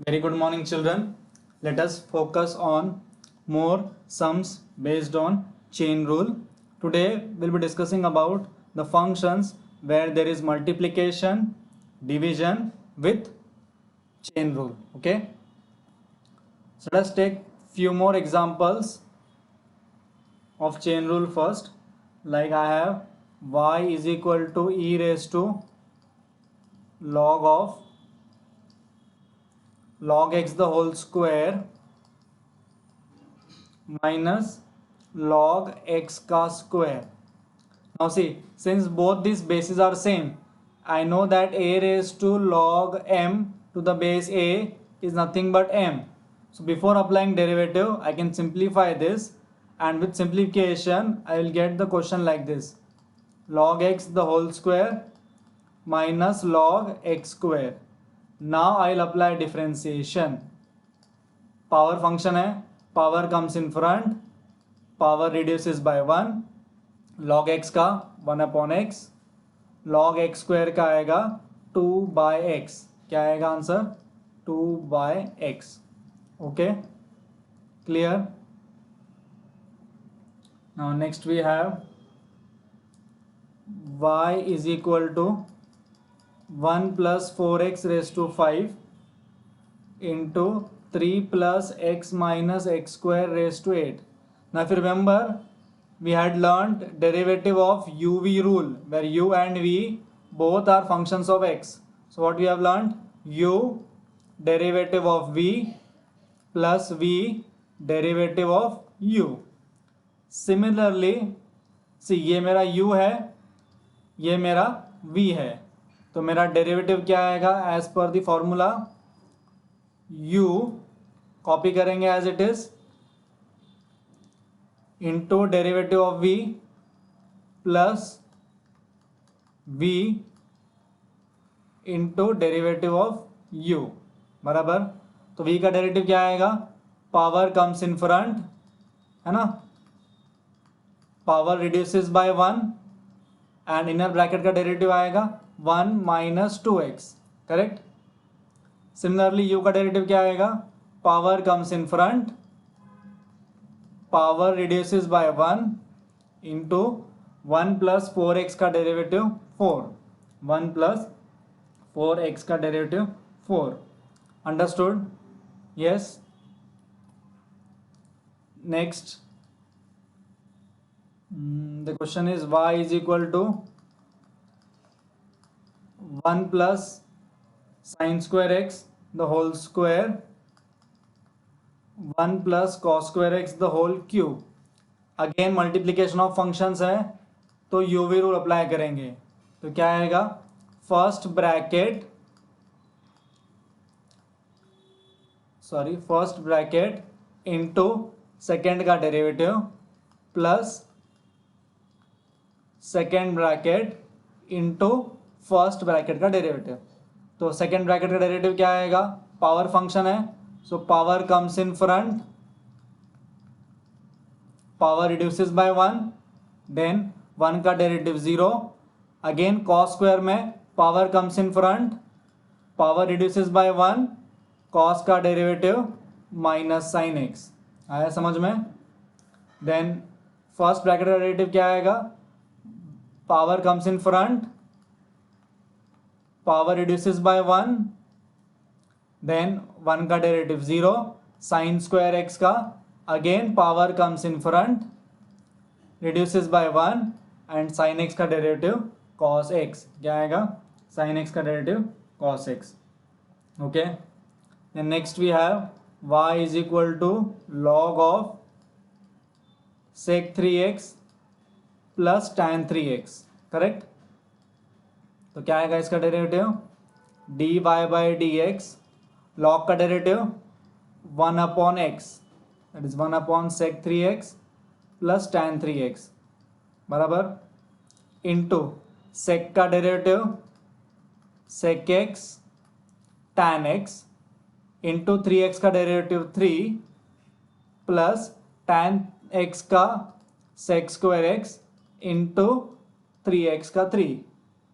Very good morning, children. Let us focus on more sums based on chain rule. Today, we'll be discussing about the functions where there is multiplication, division with chain rule. Okay. So let's take few more examples of chain rule first. Like I have y is equal to e raised to log x the whole square minus log x का square. Now see, since both these bases are same, I know that a raised to log m to the base a is nothing but m. So before applying derivative, I can simplify this, and with simplification, I will get the question like this: log x the whole square minus log x square. Now I will apply differentiation. Power function है, power comes in front, power reduces by 1, log x का 1/x, log x square का आएगा 2/x. क्या आएगा answer? 2/x. Okay, clear. Now next we have y is equal to 1 + 4x raised to 5 into 3 plus x minus x square raised to 8. Now if you remember, we had learnt derivative of uv rule where u and v both are functions of x. So what we have learnt? U derivative of v plus v derivative of u. Similarly, see ये मेरा u है, ये मेरा v है, तो मेरा derivative क्या आएगा? As per the formula u copy करेंगे as it is into derivative of v plus v into derivative of u बराबर. तो v का डेरिवेटिव क्या आएगा? पावर कम्स इन फ्रंट, है ना, power reduces by 1 and inner bracket का derivative आएगा 1 - 2x. करेक्ट. सिमिलरली u का डेरिवेटिव क्या आएगा? Power comes in front, power reduces by 1 into 1 + 4x का डेरिवेटिव 4, 1 + 4x का derivative 4. Understood? Yes. Next the question is y is equal to 1 plus sin square x the whole square 1 plus cos square x the whole cube. Again multiplication of functions है तो UV rule apply करेंगे. तो क्या आएगा? First bracket into second का derivative plus second bracket into first bracket का derivative. तो second bracket का डेरिवेटिव क्या आएगा? पावर फंक्शन है, so power comes in front, power reduces by 1, then 1 का डेरिवेटिव 0. अगेन कॉस स्क्वायर में power comes in front, power reduces by 1, cos का derivative minus sine x. आया समझ में? देन फर्स्ट ब्रैकेट का डेरिवेटिव क्या आएगा? Power comes in front, power reduces by 1, then 1 का डेरिवेटिव 0, साइन स्क्वायर एक्स का again power comes in front, reduces by 1 and sine x का डेरिवेटिव कॉस एक्स. क्या आएगा? साइन एक्स का derivative cos x. Okay. Then next we have y is equal to log of sec 3x plus tan 3x. Correct. तो क्या आएगा इसका derivative? dy/dx, log का derivative 1/x, that is 1/sec 3x plus tan 3x बराबर into sec का derivative sec x tan x into 3x का derivative 3 plus tan x का sec square x into 3x का 3.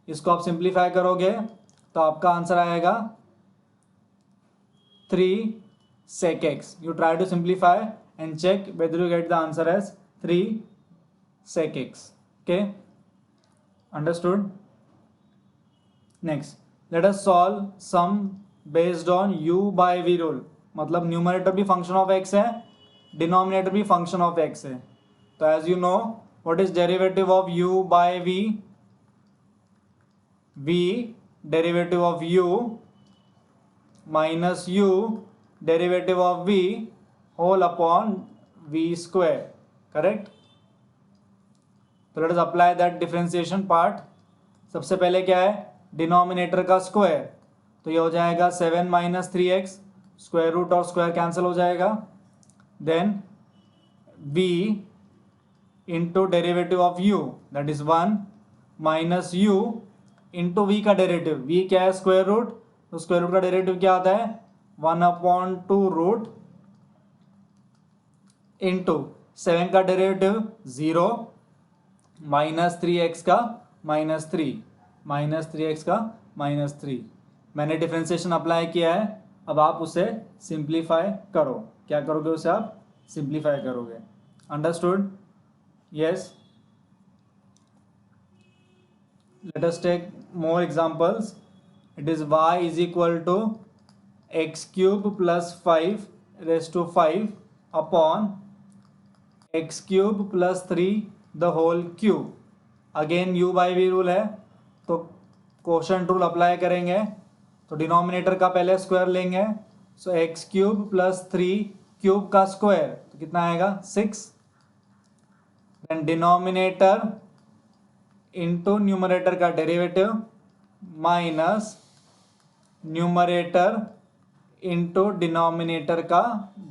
इसको आप सिंप्लीफाई करोगे तो आपका आंसर आएगा 3 sec x. You try to simplify and check whether you get the answer as 3 sec x. Okay, understood? Next, let us solve sum based on u by v rule. मतलब numerator भी function of x है, denominator भी function of x है. तो as you know, what is derivative of u by v? v derivative of u minus u derivative of v होल अपॉन v square. Correct? तो let us apply that differentiation part. सबसे पहले क्या है? Denominator का स्क्वायर. तो ये हो जाएगा 7 माइनस 3x. स्क्वायर रूट और स्क्वायर कैंसिल हो जाएगा. Then v into derivative of u, that is 1 minus u into v का डेरिवेटिव. v क्या है? Square root. तो स्क्वायर रूट का डेरिवेटिव क्या आता है? 1/2 रूट इंटू 7 का डेरिवेटिव 0 माइनस 3x का माइनस 3 माइनस 3x का माइनस 3. मैंने डिफरेंशिएशन अप्लाई किया है. अब आप उसे सिंप्लीफाई करो. क्या करोगे? उसे आप सिंप्लीफाई करोगे. Understood? Yes. Let us take more examples. It is y is equal to x cube plus 5 raised to 5 upon x cube plus 3 the whole cube. Again u by v rule है, तो quotient rule apply करेंगे. तो denominator का पहले square लेंगे. So x cube plus 3 cube का square, तो कितना आएगा? 6. देन डिनोमिनेटर इंटू न्यूमरेटर का derivative minus numerator into denominator का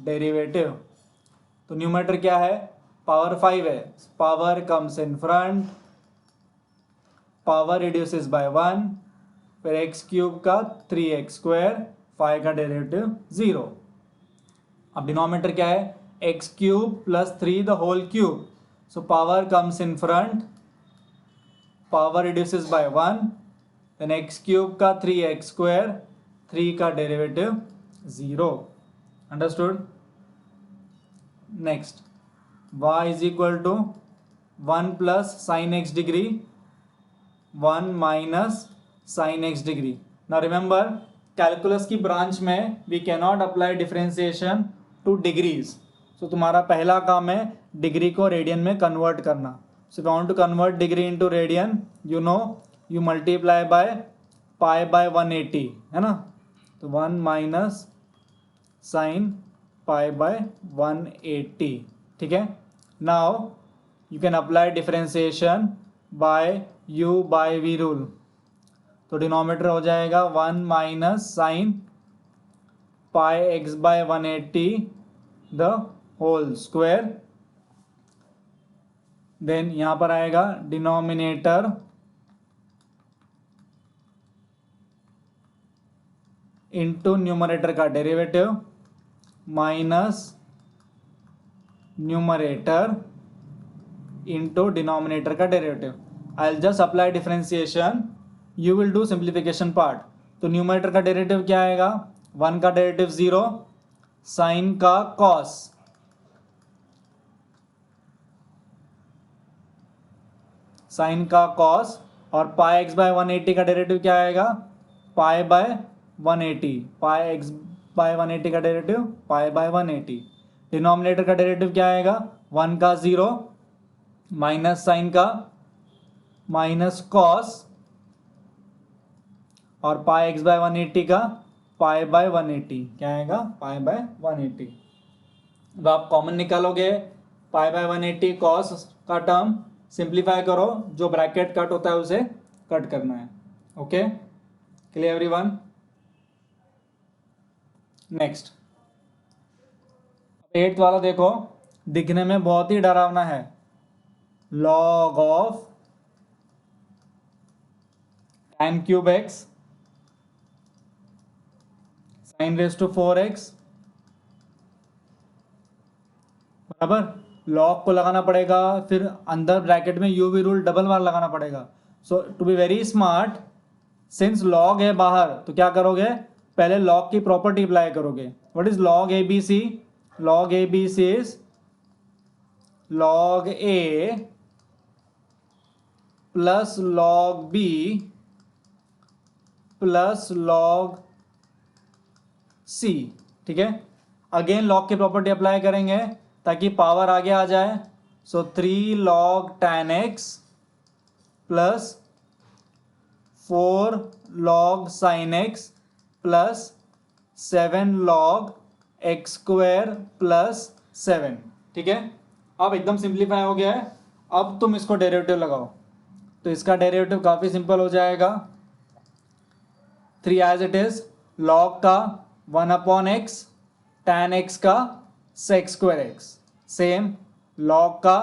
डेरिवेटिव. तो न्यूमरेटर क्या है? पावर 5 है. Power comes in front, power reduces by 1. फिर एक्स क्यूब का 3x स्क्वायर, 5 का डेरिवेटिव 0. अब डिनोमिनेटर क्या है? X cube plus 3 the whole cube. So power comes in front, power reduces by 1. Then x cube का 3x square, 3 का derivative 0. Understood? Next, y is equal to 1 plus sine x degree, 1 minus sine x degree. Now remember, calculus की branch में we can not apply differentiation to degrees. So तुम्हारा पहला काम है degree को radian में convert करना. So if you want to convert degree into radian, you know, you multiply by pi by 180, है ना. तो 1 माइनस साइन पाई बाय 180. ठीक है. Now you can apply differentiation by u by v rule. तो denominator हो जाएगा 1 minus sine pi x by 180 the whole square. Then यहाँ पर आएगा डिनोमिनेटर इंटू न्यूमरेटर का derivative minus numerator into denominator का derivative. I will just apply differentiation, you will do simplification part. तो numerator का डेरिवेटिव क्या आएगा? 1 का डेरिवेटिव 0, साइन का कॉस, साइन का कॉस, और पाई एक्स बाय 180 का डेरिवेटिव क्या आएगा? Pi by 180. Pi x by 180 का डेरिवेटिव पाई बाय 180. डिनोमिनेटर का डेरिवेटिव क्या आएगा? 1 का 0 माइनस साइन का माइनस कॉस, और पाई एक्स बाय 180 का पाई बाय 180. क्या आएगा? Pi by 180. अब आप कॉमन निकालोगे. पाई बाय 180 कॉस का टर्म सिंप्लीफाई करो, जो ब्रैकेट कट होता है उसे कट करना है. Okay, clear everyone? Next, 8th वाला देखो, दिखने में बहुत ही डरावना है. Log of tan cube x sine raise to 4x, बराबर. लॉग को लगाना पड़ेगा, फिर अंदर ब्रैकेट में यूवी रूल डबल बार लगाना पड़ेगा. So to be very smart, since log है बाहर, तो क्या करोगे? पहले log की प्रॉपर्टी अप्लाई करोगे. What is log ABC? log ABC is log A plus log B plus log C. ठीक है, अगेन log की प्रॉपर्टी अप्लाई करेंगे ताकि पावर आगे आ जाए. So 3 log tan x plus 4 log sin x plus 7 log x square plus 7. ठीक है, अब एकदम सिंप्लीफाई हो गया है. अब तुम इसको डेरिवेटिव लगाओ तो इसका डेरिवेटिव काफ़ी सिंपल हो जाएगा. 3 एज इट इज, log का 1/x, tan x का sec square x, same log का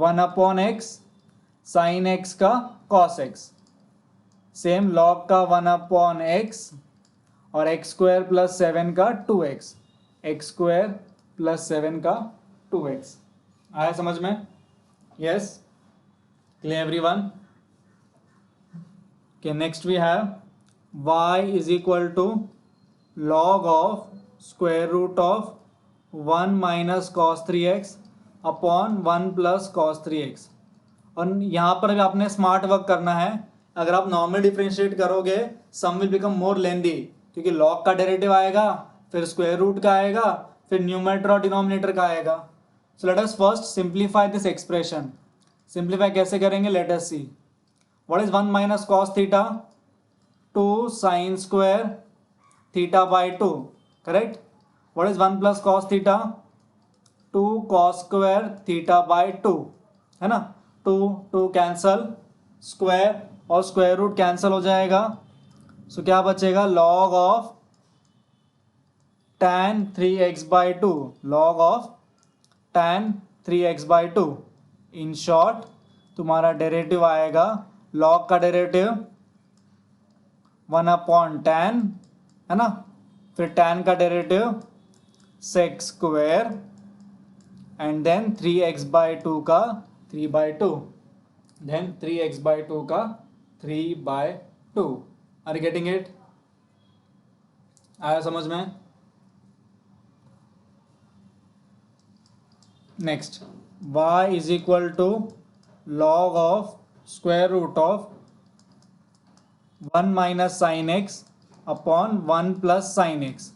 1/x, sin x का cos x, सेम log का 1/x और x स्क्वायर प्लस 7 का 2x, x स्क्वायर प्लस 7 का 2x. आया समझ में? Yes, clear everyone? Okay, next we have y is equal to log of square root of 1 minus cos 3x upon 1 plus cos 3x. और यहाँ पर भी आपने स्मार्ट वर्क करना है. अगर आप नॉर्मल डिफरेंशिएट करोगे सम विल बिकम मोर लेंदी, क्योंकि log का डेरिवेटिव आएगा, फिर स्क्वायर रूट का आएगा, फिर न्यूमरेटर और डिनोमिनेटर का आएगा. So let us first simplify this expression. Simplify कैसे करेंगे? Let us see. What is 1 minus cos theta? 2 sin square theta by 2. Correct? What is 1 plus cos theta? 2 cos square theta by 2. है ना? 2 cancel, square और square root cancel हो जाएगा. सो क्या बचेगा? log of tan 3x by 2. log of tan 3x by 2. In short तुम्हारा derivative आएगा, log का डेरिवेटिव 1/tan, है ना, फिर tan का derivative sec square and then 3x by 2 का 3/2, देन 3x by 2 का 3/2. Are you getting it? आया समझ में? Next, y is equal to log of square root of 1 minus sin x upon 1 plus sin x.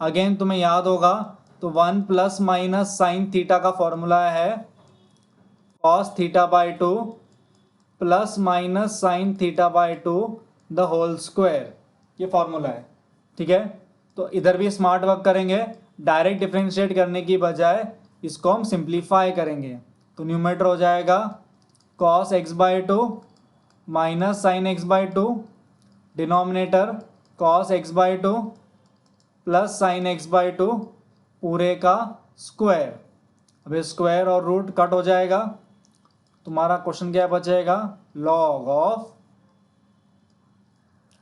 Again तुम्हें याद होगा तो 1 plus minus sine theta का फॉर्मूला है cos थीटा by 2 plus minus sine theta by 2 the whole square. ये formula है. ठीक है, तो इधर भी स्मार्ट वर्क करेंगे. डायरेक्ट डिफरेंशिएट करने की बजाय इसको हम सिंप्लीफाई करेंगे. तो न्यूमरेटर हो जाएगा cos x by 2 minus sine x by 2, denominator cos x by 2 plus sine x by 2 पूरे का स्क्वायर. अब स्क्वायर और रूट कट हो जाएगा. तुम्हारा क्वेश्चन क्या बचेगा? log of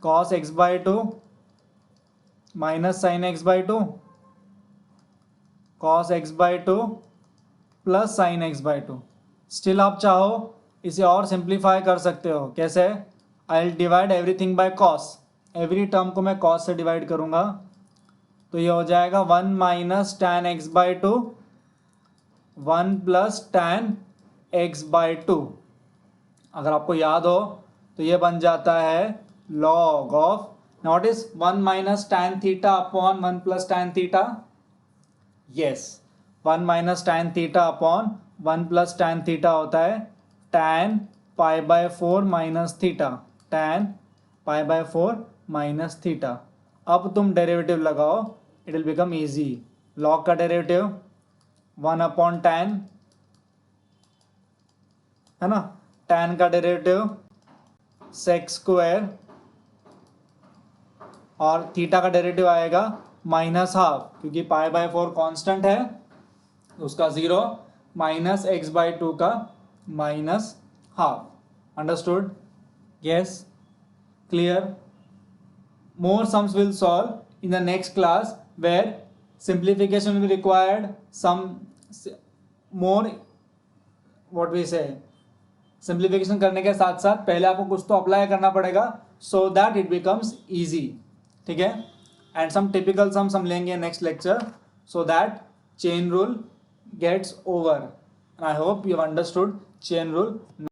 cos x by 2 minus sine x by 2 cos x by 2 plus sine x by 2. Still आप चाहो इसे और सिंप्लीफाई कर सकते हो. कैसे? I will divide everything by cos. Every term को मैं cos से डिवाइड करूँगा. तो ये हो जाएगा 1 minus tan x by 2, 1 plus tan x by 2. अगर आपको याद हो तो ये बन जाता है log of, not is 1 minus tan theta upon 1 plus tan theta. Yes, 1 minus tan theta upon 1 plus tan theta होता है tan pi by 4 minus theta, tan pi by 4 minus theta. अब तुम डेरिवेटिव लगाओ, it will become easy. log का derivative 1/tan, है ना, tan का derivative sec square और थीटा का डेरिवेटिव आएगा माइनस हाफ, क्योंकि पाई बाय 4 कांस्टेंट है उसका 0, माइनस एक्स बाई 2 का minus half. Understood? Yes, clear? More sums will solve in the next class where simplification will be required, some more what we say, simplification करने के साथ साथ पहले आपको कुछ तो अप्लाई करना पड़ेगा so that it becomes easy. ठीक है, and some typical sums हम लेंगे next lecture, so that chain rule gets over. And I hope you have understood chain rule.